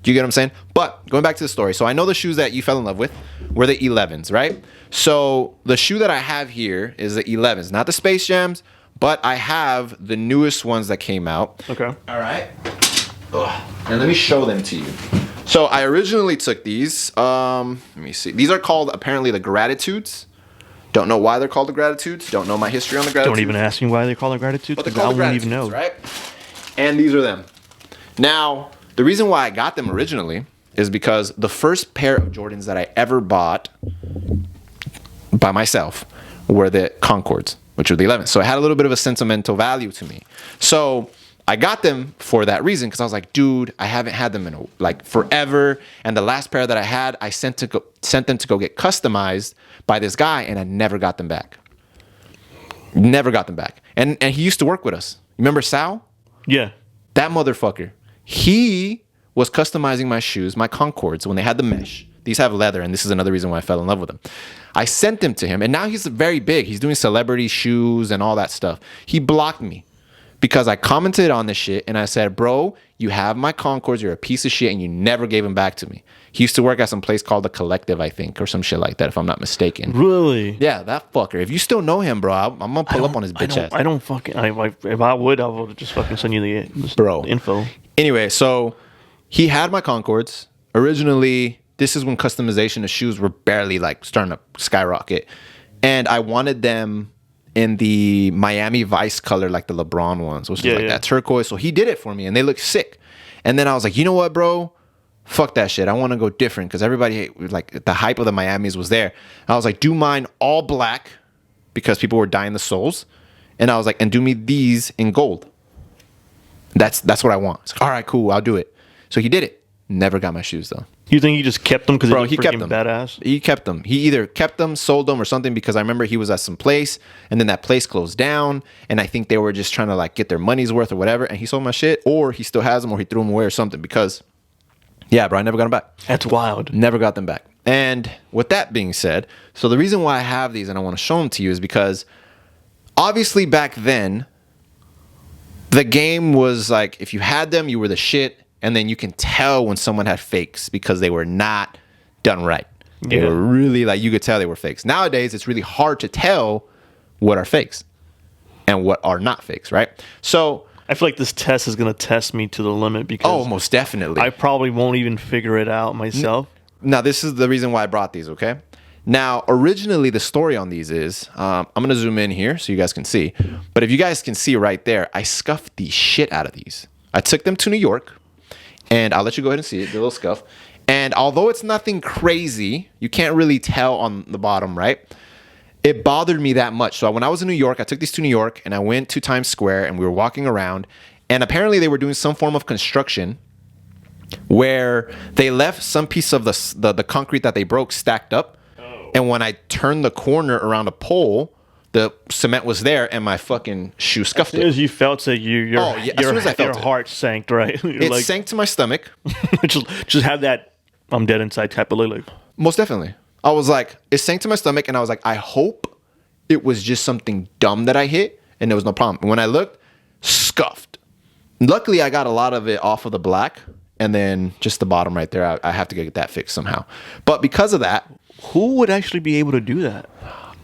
Do you get what I'm saying? But going back to the story. So I know the shoes that you fell in love with were the 11s, right? So the shoe that I have here is the 11s, not the Space Jams, but I have the newest ones that came out. Okay. All right. Ugh. And let me show them to you. So I originally took these. Let me see. These are called apparently the Gratitudes. Don't know why they're called the Gratitudes. Don't know my history on the Gratitudes. Don't even ask me why they call it Gratitudes. But they're called the I wouldn't Gratitudes, even know. right? And these are them. Now, the reason why I got them originally is because the first pair of Jordans that I ever bought by myself were the Concords, which were the 11th. So it had a little bit of a sentimental value to me. So I got them for that reason because I was like, dude, I haven't had them in forever. And the last pair that I had, I sent them to go get customized by this guy, and I never got them back. Never got them back. And he used to work with us. Remember Sal? Yeah. That motherfucker. He was customizing my shoes, my Concords, when they had the mesh. These have leather, and this is another reason why I fell in love with them. I sent them to him, and now he's very big. He's doing celebrity shoes and all that stuff. He blocked me because I commented on this shit, and I said, bro, you have my Concords, you're a piece of shit, and you never gave them back to me. He used to work at some place called The Collective, I think, or some shit like that, if I'm not mistaken. Really? Yeah, that fucker. If you still know him, bro, I'm going to pull up on his bitch ass. I don't fucking... if I would just fucking send you the info. Anyway, so he had my Concords. Originally, this is when customization of shoes were barely like starting to skyrocket. And I wanted them in the Miami Vice color, like the LeBron ones, which is that turquoise. So he did it for me, and they look sick. And then I was like, you know what, bro? Fuck that shit. I want to go different because everybody, like, the hype of the Miamis was there. I was like, do mine all black because people were dyeing the soles. And I was like, and do me these in gold. That's what I want. It's like, all right, cool, I'll do it. So he did it. Never got my shoes though. You think he just kept them because he kept them. Badass? He kept them. He either kept them, sold them, or something, because I remember he was at some place and then that place closed down, and I think they were just trying to like get their money's worth or whatever, and he sold my shit, or he still has them, or he threw them away or something, because yeah, bro, I never got them back. That's wild. Never got them back. And with that being said, so the reason why I have these and I want to show them to you is because obviously back then the game was like, if you had them, you were the shit. And then you can tell when someone had fakes because they were not done right. They were really like, you could tell they were fakes. Nowadays, it's really hard to tell what are fakes and what are not fakes, right? So I feel like this test is going to test me to the limit because most definitely. I probably won't even figure it out myself. Now, this is the reason why I brought these, okay? Now, originally, the story on these is, I'm going to zoom in here so you guys can see. But if you guys can see right there, I scuffed the shit out of these. I took them to New York. And I'll let you go ahead and see it, the little scuff. And although it's nothing crazy, you can't really tell on the bottom, right? It bothered me that much. So when I was in New York, I took these to New York, and I went to Times Square, and we were walking around. And apparently they were doing some form of construction where they left some piece of the concrete that they broke stacked up. Oh. And when I turned the corner around a pole, the cement was there, and my fucking shoe scuffed it. As soon as you felt it, your heart sank, right? It like, sank to my stomach. just have that I'm dead inside type of look. Most definitely. I was like, it sank to my stomach, and I was like, I hope it was just something dumb that I hit, and there was no problem. And when I looked, scuffed. Luckily, I got a lot of it off of the black, and then just the bottom right there, I have to get that fixed somehow. But because of that... Who would actually be able to do that?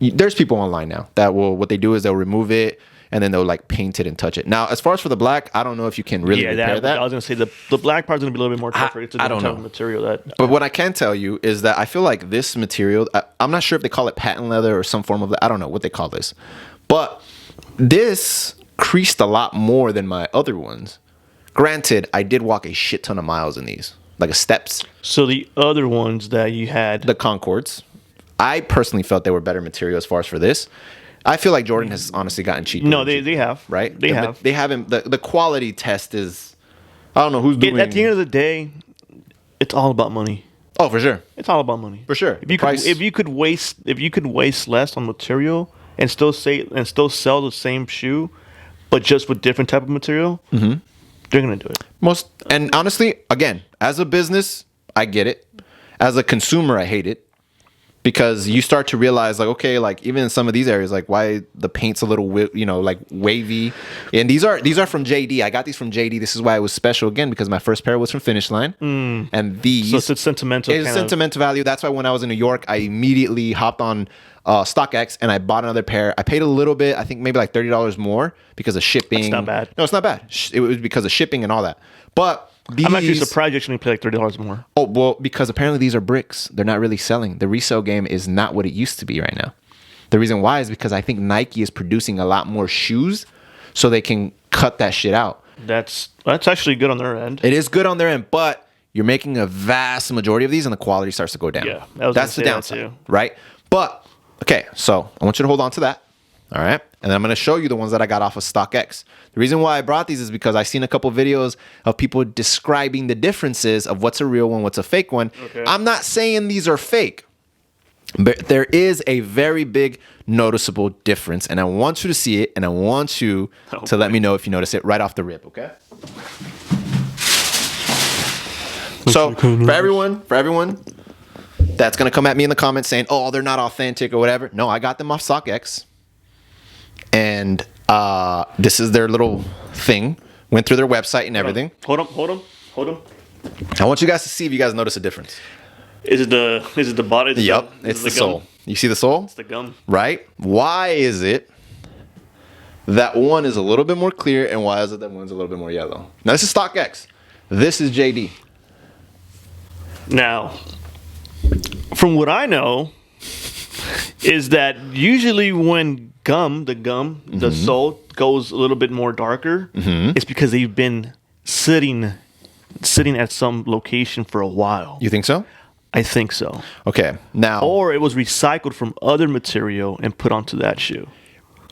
There's people online now that will, what they do is they'll remove it and then they'll like paint it and touch it. Now, as far as for the black, I don't know if you can really repair that. I was going to say the black part's going to be a little bit more tougher. It's a different type of material. But what I can tell you is that I feel like this material, I'm not sure if they call it patent leather or some form of, I don't know what they call this. But this creased a lot more than my other ones. Granted, I did walk a shit ton of miles in these, like a steps. So the other ones that you had... The Concords. I personally felt they were better material as far as for this. I feel like Jordan has honestly gotten cheaper. No, they have. Right? They have. They haven't. The quality test is... I don't know who's doing... At the end of the day, it's all about money. Oh, for sure. It's all about money. For sure. If you could waste less on material and still sell the same shoe, but just with different type of material, they're gonna do it. And honestly, again, as a business, I get it. As a consumer, I hate it. because you start to realize like, okay, like even in some of these areas, like why the paint's a little like wavy. And these are from JD. I got these from JD. This is why it was special again, because my first pair was from Finish Line. And these, So it's sentimental. it's sentimental value. That's why when I was in New York, I immediately hopped on StockX and I bought another pair. I paid a little bit, I think maybe like $30 more because of shipping. That's not bad. No, it's not bad. It was because of shipping and all that. But these, I'm actually surprised you actually paid like $30 more. Oh, well, because apparently these are bricks. They're not really selling. The resale game is not what it used to be right now. The reason why is because I think Nike is producing a lot more shoes so they can cut that shit out. That's actually good on their end. It is good on their end, but you're making a vast majority of these and the quality starts to go down. Yeah, that's the downside, right? But, okay, so I want you to hold on to that. All right. And then I'm going to show you the ones that I got off of StockX. The reason why I brought these is because I've seen a couple videos of people describing the differences of what's a real one, what's a fake one. Okay. I'm not saying these are fake, but there is a very big noticeable difference. And I want you to see it, and I want you to let me know if you notice it right off the rip, okay? So for everyone that's going to come at me in the comments saying, oh, they're not authentic or whatever. No, I got them off StockX. And this is their little thing. Went through their website and everything. Hold on. I want you guys to see if you guys notice a difference. Is it the body? Yep, it's the sole. You see the sole? It's the gum. Right? Why is it that one is a little bit more clear and why is it that one's a little bit more yellow? Now, this is StockX. This is JD. Now, from what I know, is that usually when the sole goes a little bit more darker, it's because they've been sitting at some location for a while. You think so? I think so. Okay, now... Or it was recycled from other material and put onto that shoe.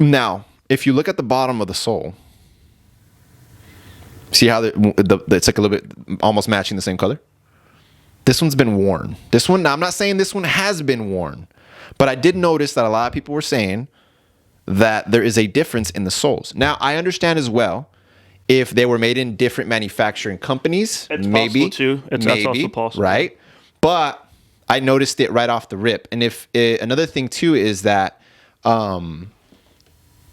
Now, if you look at the bottom of the sole, see how it's like a little bit almost matching the same color? This one's been worn. This one, now I'm not saying this one has been worn, but I did notice that a lot of people were saying that there is a difference in the soles. Now, I understand as well if they were made in different manufacturing companies. It's maybe possible too. That's also possible. Right? But I noticed it right off the rip. And another thing too is that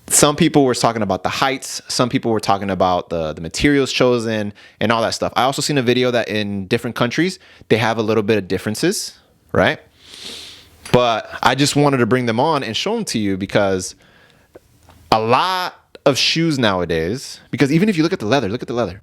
some people were talking about the heights. Some people were talking about the materials chosen and all that stuff. I also seen a video that in different countries, they have a little bit of differences, right? But I just wanted to bring them on and show them to you because a lot of shoes nowadays, because even if you look at the leather, look at the leather.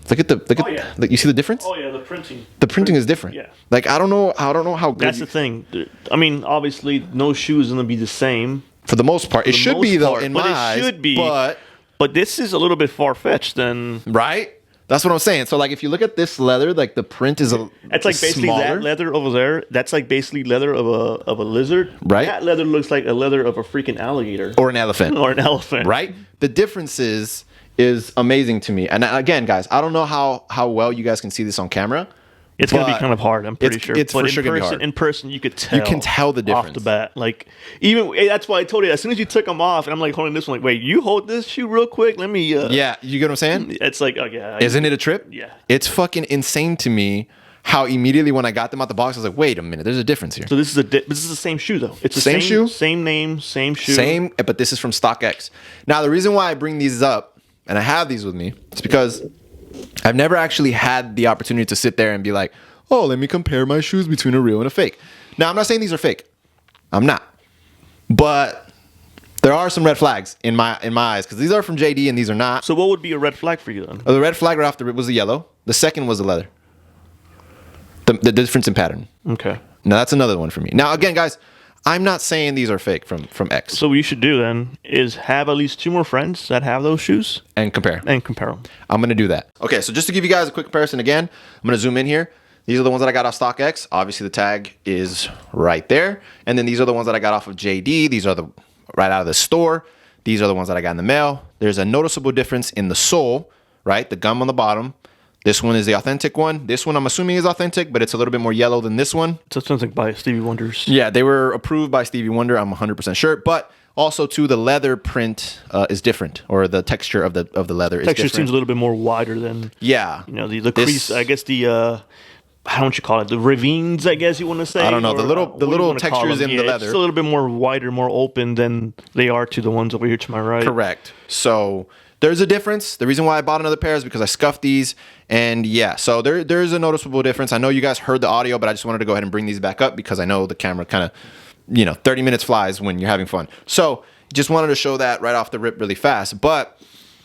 You see the difference? Oh yeah, the printing. The printing is different. Yeah. Like I don't know how good. That's the thing. I mean, obviously, no shoe is gonna be the same. For the most part, it should be though in my eyes. It should be. But this is a little bit far fetched. Then right. That's what I'm saying. So like if you look at this leather, like the print is it's like basically smaller. that leather over there. That's like basically leather of a lizard. Right. That leather looks like a leather of a freaking alligator or an elephant. Right. The difference is amazing to me. And again, guys, I don't know how well you guys can see this on camera. It's gonna be kind of hard. I'm pretty sure. It's but for sure gonna be hard. In person, you could tell. You can tell the difference off the bat. Like even that's why I told you. As soon as you took them off, and I'm like holding this one. Like, wait, you hold this shoe real quick. Let me. Yeah, you get what I'm saying? It's like, okay. Isn't it a trip? Yeah. It's fucking insane to me how immediately when I got them out the box, I was like, wait a minute, there's a difference here. So this is the same shoe though. It's the same shoe, same name, same shoe, same. But this is from StockX. Now the reason why I bring these up and I have these with me is because I've never actually had the opportunity to sit there and be like, oh, let me compare my shoes between a real and a fake. Now, I'm not saying these are fake. I'm not. But there are some red flags in my eyes because these are from JD and these are not. So what would be a red flag for you then? The red flag right off the rip was the yellow. The second was the leather. The difference in pattern. Okay. Now, that's another one for me. Now, again, guys, I'm not saying these are fake from X. So what you should do then is have at least 2 more friends that have those shoes. And compare. them. I'm going to do that. Okay, so just to give you guys a quick comparison again, I'm going to zoom in here. These are the ones that I got off StockX. Obviously, the tag is right there. And then these are the ones that I got off of JD. These are the right out of the store. These are the ones that I got in the mail. There's a noticeable difference in the sole, right? The gum on the bottom. This one is the authentic one. This one I'm assuming is authentic, but it's a little bit more yellow than this one. So it sounds like by Stevie Wonder's. Yeah, they were approved by Stevie Wonder. I'm 100% sure. But also, too, the leather print is different, or the texture of the leather is different. Texture seems a little bit more wider than the crease. I guess the how don't you call it? The ravines, I guess you want to say. I don't know. The What do you little wanna call textures them? in the Yeah, leather. It's a little bit more wider, more open than they are to the ones over here to my right. Correct. So there's a difference. The reason why I bought another pair is because I scuffed these. And yeah, so there's a noticeable difference. I know you guys heard the audio, but I just wanted to go ahead and bring these back up because I know the camera kind of, 30 minutes flies when you're having fun. So just wanted to show that right off the rip really fast. But